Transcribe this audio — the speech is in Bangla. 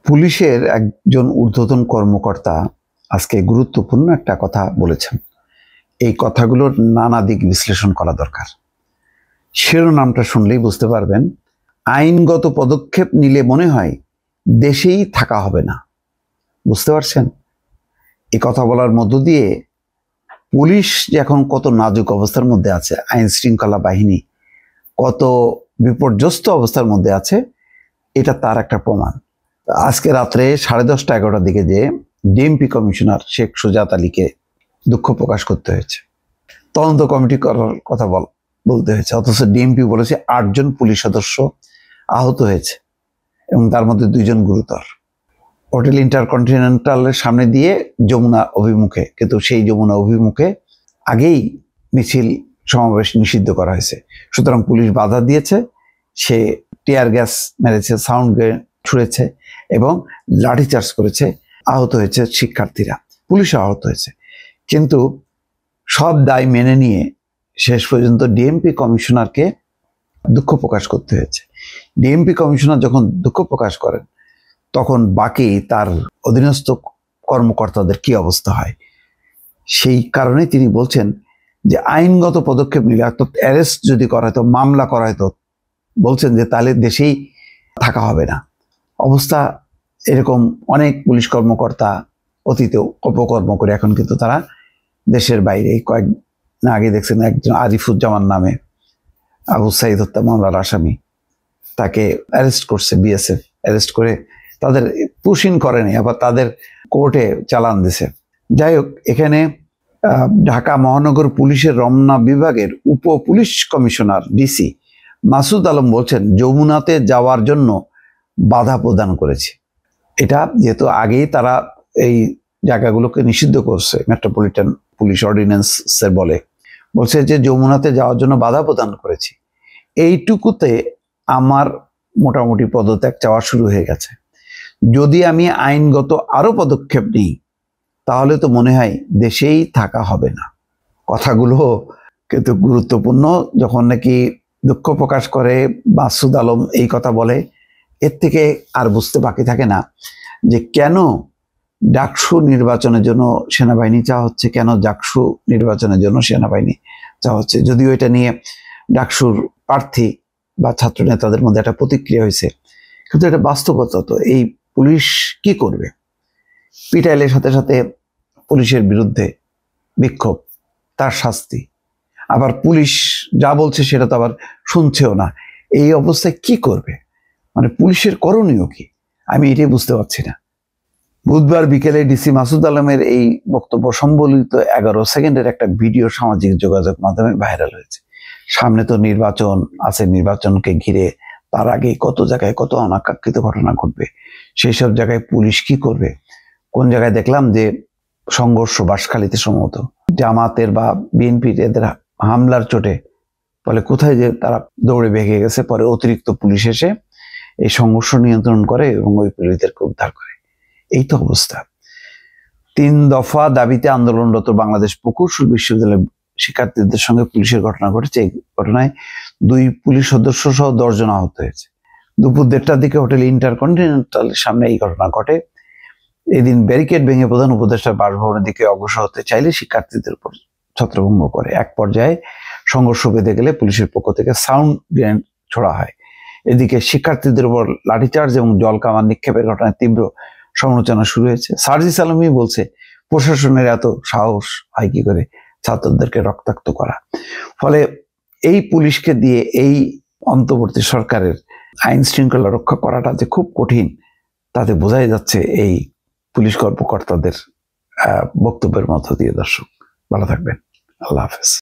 পুলিশের একজন ঊর্ধ্বতন কর্মকর্তা আজকে গুরুত্বপূর্ণ একটা কথা বলেছেন। এই কথাগুলোর নানা দিক বিশ্লেষণ করা দরকার। শিরোনামটা শুনলেই বুঝতে পারবেন, আইনগত পদক্ষেপ নিলে মনে হয় দেশেই থাকা হবে না। বুঝতে পারছেন? এই কথা বলার মধ্য দিয়ে পুলিশ যে এখন কত নাজুক অবস্থার মধ্যে আছে, আইন শৃঙ্খলা বাহিনী কত বিপর্যস্ত অবস্থার মধ্যে আছে, এটা তার একটা প্রমাণ। আজকে রাত্রে 10:30-11টার দিকে যে ডিএমপি কমিশনার শেখ সুজাত আলীকে দুঃখ প্রকাশ করতে হয়েছে, তদন্ত কমিটি করার কথা বলতে হয়েছে, অথচ ডিএমপি বলেছে 8 জন পুলিশ সদস্য আহত হয়েছে এবং তার মধ্যে 2 জন গুরুতর। হোটেল ইন্টারকন্টিনেন্টালের সামনে দিয়ে যমুনা অভিমুখে, কিন্তু সেই যমুনা অভিমুখে আগেই মিছিল সমাবেশ নিষিদ্ধ করা হয়েছে। সুতরাং পুলিশ বাধা দিয়েছে, সে টিয়ার গ্যাস মেরেছে, সাউন্ড গ্রেনেড ছুঁড়েছে এবং লাঠিচার্জ করেছে। আহত হয়েছে শিক্ষার্থীরা, পুলিশও আহত হয়েছে। কিন্তু সব দায় মেনে নিয়ে শেষ পর্যন্ত ডিএমপি কমিশনারকে দুঃখ প্রকাশ করতে হয়েছে। ডিএমপি কমিশনার যখন দুঃখ প্রকাশ করেন, তখন বাকি তার অধীনস্থ কর্মকর্তাদের কি অবস্থা হয়। সেই কারণে তিনি বলছেন যে আইনগত পদক্ষেপ নিলে, অর্থাৎ অ্যারেস্ট যদি করা হয়তো, মামলা করা হয়তো, বলছেন যে তাহলে দেশেই থাকা হবে না। অবস্থা এরকম অনেক পুলিশ কর্মকর্তা অতীতেও অপকর্ম করে এখন কিন্তু তারা দেশের বাইরে। কয়েকদিন আগে দেখছেন একজন আরিফুজ্জামান নামে আবু সাইদ হত্যা মামলার আসামি, তাকে অ্যারেস্ট করছে বিএসএফ। অ্যারেস্ট করে তাদের পুশিন করেনি, আবার তাদের কোর্টে চালান দিছে। যাই হোক, এখানে ঢাকা মহানগর পুলিশের রমনা বিভাগের উপ police commissioner DC Masud Alam বলছেন, যমুনাতে যাওয়ার জন্য বাধা প্রদান করেছে। এটা যেহেতু আগেই তারা এই জায়গাগুলোকে নিষিদ্ধ করছে, মেট্রোপলিটন পুলিশ অর্ডিন্যান্সের বলছে যে যমুনাতে যাওয়ার জন্য বাধা প্রদান করেছি। এইটুকুতে আমার মোটামুটি পদত্যাগ চাওয়া শুরু হয়ে গেছে। যদি আমি আইনগত আরো পদক্ষেপ নিই, তাহলে তো মনে হয় দেশেই থাকা হবে না। কথাগুলো কিন্তু গুরুত্বপূর্ণ। যখন নাকি দুঃখ প্রকাশ করে মাসুদ আলম এই কথা বলে, এর থেকে আর বুঝতে বাকি থাকে না যে কেন ডাকসু নির্বাচনের জন্য সেনাবাহিনী চাওয়া হচ্ছে, কেন জাকসু নির্বাচনের জন্য সেনাবাহিনী চাওয়া হচ্ছে। যদিও এটা নিয়ে ডাকসুর প্রার্থী বা ছাত্র নেতাদের মধ্যে একটা প্রতিক্রিয়া হয়েছে, কিন্তু এটা বাস্তবতা। তো এই পুলিশ কি করবে? পিটাইলের সাথে সাথে পুলিশের বিরুদ্ধে বিক্ষোভ, তার শাস্তি, আবার পুলিশ যা বলছে সেটা তো আবার শুনছেও না। এই অবস্থায় কি করবে? মানে পুলিশের করণীয় কি? আমি এটাই বুঝতে পারছি না। বুধবার বিকেলে ডিসি মাসুদ আলমের এই বক্তব্য সম্বলিত 11 সেকেন্ডের একটা ভিডিও সামাজিক যোগাযোগ মাধ্যমে ভাইরাল হয়েছে। সামনে তো নির্বাচন আছে, নির্বাচনকে ঘিরে তার আগে কত জায়গায় কত অনাকাঙ্ক্ষিত ঘটনা ঘটবে। সেই সব জায়গায় পুলিশ কি করবে? কোন জায়গায় দেখলাম যে সংঘর্ষ বাঁশখালীতে, সম্ভবত জামাতের বা বিএনপির এদের হামলার চোটে ফলে কোথায় যে তারা দৌড়ে ভেগে গেছে, পরে অতিরিক্ত পুলিশ এসে এই সংঘর্ষ নিয়ন্ত্রণ করে এবং ওই পুলিশদেরকে উদ্ধার করে। এই তো অবস্থা। 3 দফা দাবিতে আন্দোলনরত বাংলাদেশ প্রকৌশল বিশ্ববিদ্যালয়ের শিক্ষার্থীদের সঙ্গে পুলিশের ঘটনা ঘটেছে। এই ঘটনায় 2 পুলিশ সদস্য সহ 10 জন আহত হয়েছে। দুপুর 1:30টার দিকে হোটেল ইন্টারকন্টিনেন্টালের সামনে এই ঘটনা ঘটে। এদিন ব্যারিকেড ভেঙে প্রধান উপদেষ্টার বাসভবনের দিকে অগ্রসর হতে চাইলে শিক্ষার্থীদের উপর ছত্রভঙ্গ করে। এক পর্যায়ে সংঘর্ষ বেঁধে গেলে পুলিশের পক্ষ থেকে সাউন্ড গ্রেনেড ছোড়া হয়। এদিকে শিক্ষার্থীদের উপর লাঠিচার্জ এবং জল কামান নিক্ষেপের ঘটনায় তীব্র সমালোচনা শুরু হয়েছে। সার্জিস আলমই বলছে, প্রশাসনের এত সাহস হয় কি করে ছাত্রদেরকে রক্তাক্ত করা। ফলে এই পুলিশকে দিয়ে এই অন্তর্বর্তী সরকারের আইন শৃঙ্খলা রক্ষা করাটা যে খুব কঠিন, তাতে বোঝাই যাচ্ছে এই পুলিশ কর্মকর্তাদের বক্তব্যের মধ্য দিয়ে। দর্শক ভালো থাকবেন, আল্লাহ হাফেজ।